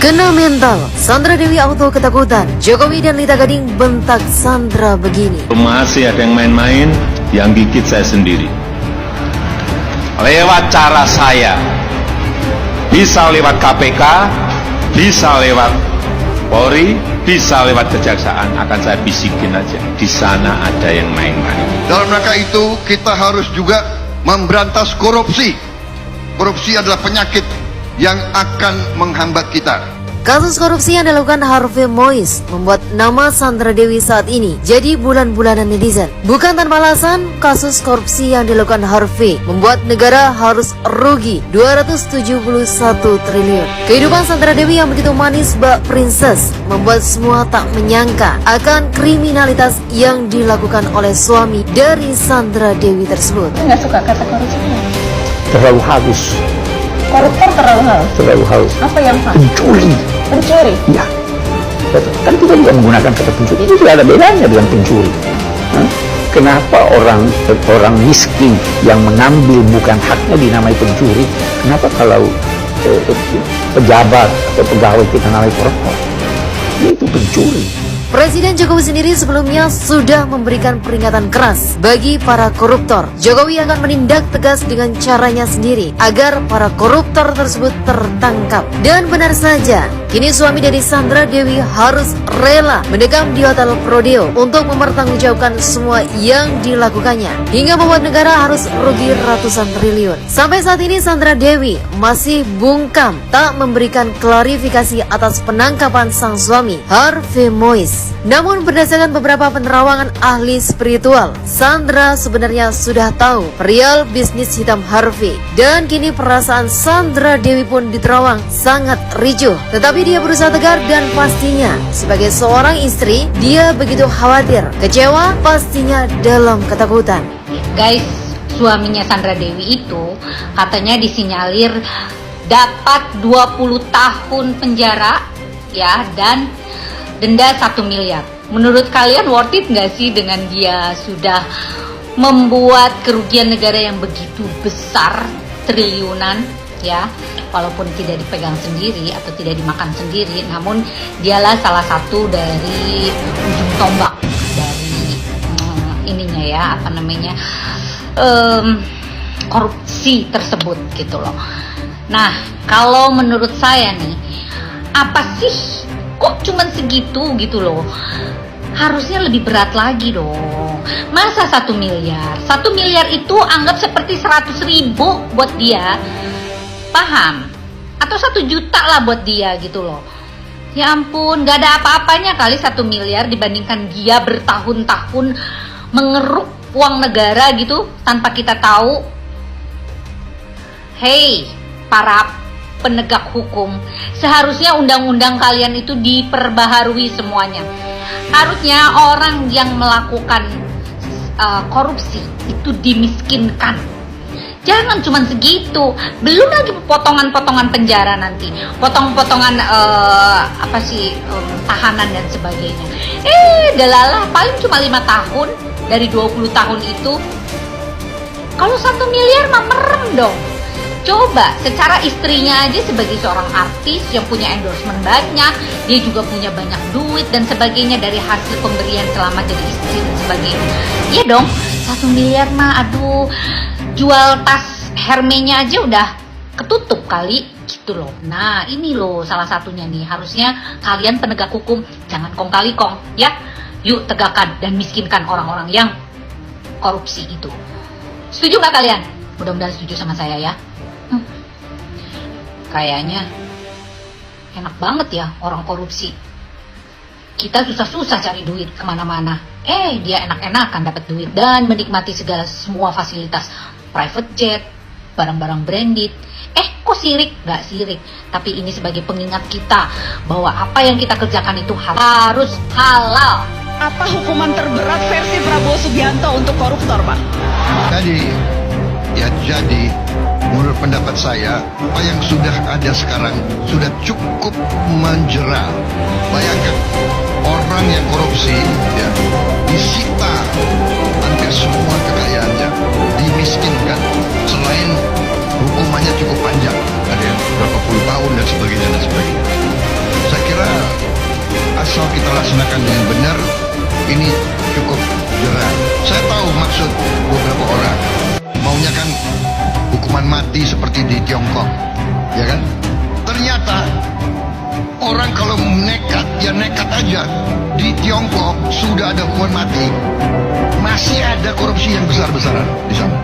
Kena mental, Sandra Dewi auto ketakutan. Jokowi dan Lita Gading bentak Sandra begini. Masih ada yang main-main, yang gigit saya sendiri. Lewat cara saya, bisa lewat KPK, bisa lewat Polri, bisa lewat kejaksaan, akan saya bisikin aja. Di sana ada yang main-main. Dalam rangka itu kita harus juga memberantas korupsi. Korupsi adalah penyakit yang akan menghambat kita. Kasus korupsi yang dilakukan Harvey Mois membuat nama Sandra Dewi saat ini jadi bulan-bulanan netizen. Bukan tanpa alasan, kasus korupsi yang dilakukan Harvey membuat negara harus rugi 271 triliun. Kehidupan Sandra Dewi yang begitu manis bak princess membuat semua tak menyangka akan kriminalitas yang dilakukan oleh suami dari Sandra Dewi tersebut. Nggak suka kata korupsi? Terlalu halus. Koruptor terlalu halus? Terlalu halus. Apa yang halus? Pencuri. Pencuri? Ya. Betul. Kan kita juga menggunakan kata pencuri. Itu tidak ada bedanya dengan pencuri. Kenapa orang miskin yang mengambil bukan haknya dinamai pencuri? Kenapa kalau pejabat atau pegawai kita namai koruptor? Itu pencuri. Presiden Jokowi sendiri sebelumnya sudah memberikan peringatan keras bagi para koruptor. Jokowi akan menindak tegas dengan caranya sendiri agar para koruptor tersebut tertangkap. Dan benar saja, kini suami dari Sandra Dewi harus rela mendekam di Hotel Prodeo untuk mempertanggungjawabkan semua yang dilakukannya, hingga membuat negara harus rugi ratusan triliun. Sampai saat ini Sandra Dewi masih bungkam tak memberikan klarifikasi atas penangkapan sang suami Harvey Mois. Namun berdasarkan beberapa penerawangan ahli spiritual, Sandra sebenarnya sudah tahu perihal bisnis hitam Harvey. Dan kini perasaan Sandra Dewi pun diterawang sangat ricuh. Tetapi dia berusaha tegar dan pastinya sebagai seorang istri, dia begitu khawatir, kecewa, pastinya dalam ketakutan. Guys, suaminya Sandra Dewi itu katanya disinyalir dapat 20 tahun penjara ya, dan denda 1 miliar. Menurut kalian worth it nggak sih dengan dia sudah membuat kerugian negara yang begitu besar, triliunan ya, walaupun tidak dipegang sendiri atau tidak dimakan sendiri, namun dialah salah satu dari ujung tombak dari ininya ya, apa namanya, korupsi tersebut gitu loh. Nah, kalau menurut saya nih, apa sih kok cuman segitu gitu loh? Harusnya lebih berat lagi dong. Masa 1 miliar? 1 miliar itu anggap seperti 100.000 buat dia. Paham? Atau 1 juta lah buat dia gitu loh. Ya ampun, gak ada apa-apanya kali 1 miliar dibandingkan dia bertahun-tahun mengeruk uang negara gitu tanpa kita tahu. Hey, para penegak hukum, seharusnya undang-undang kalian itu diperbaharui semuanya. Harusnya orang yang melakukan korupsi itu dimiskinkan. Jangan cuma segitu, belum lagi potongan-potongan penjara nanti, potongan-potongan tahanan dan sebagainya. Delalah, paling cuma 5 tahun dari 20 tahun itu. Kalau 1 miliar mah merem dong. Coba, secara istrinya aja sebagai seorang artis yang punya endorsement banyak, dia juga punya banyak duit dan sebagainya dari hasil pemberian selama jadi istri dan sebagainya. Iya dong, 1 miliar mah aduh, jual tas Hermenya aja udah ketutup kali gitu loh. Nah, ini loh salah satunya nih, harusnya kalian penegak hukum jangan kong kali kong ya. Yuk tegakkan dan miskinkan orang-orang yang korupsi itu. Setuju gak kalian? Mudah-mudahan setuju sama saya ya. Kayaknya enak banget ya orang korupsi. Kita susah-susah cari duit kemana-mana, dia enak-enakan dapat duit dan menikmati semua fasilitas, private jet, barang-barang branded. Kok sirik? Gak sirik, tapi ini sebagai pengingat kita bahwa apa yang kita kerjakan itu harus halal. Apa hukuman terberat versi Prabowo Subianto untuk koruptor, Pak? Jadi menurut pendapat saya, apa yang sudah ada sekarang sudah cukup menjera. Bayangkan orang yang korupsi ya, disita hampir semua kekayaannya, dimiskinkan. Selain hukumannya cukup panjang, ada yang berapa puluh tahun dan sebagainya dan sebagainya. benar ini cukup jerat. Saya tahu maksud beberapa orang maunya kan hukuman mati seperti di Tiongkok, ya kan? Ternyata orang kalau nekat, ya nekat aja. Di Tiongkok sudah ada hukuman mati, masih ada korupsi yang besar-besaran di sana.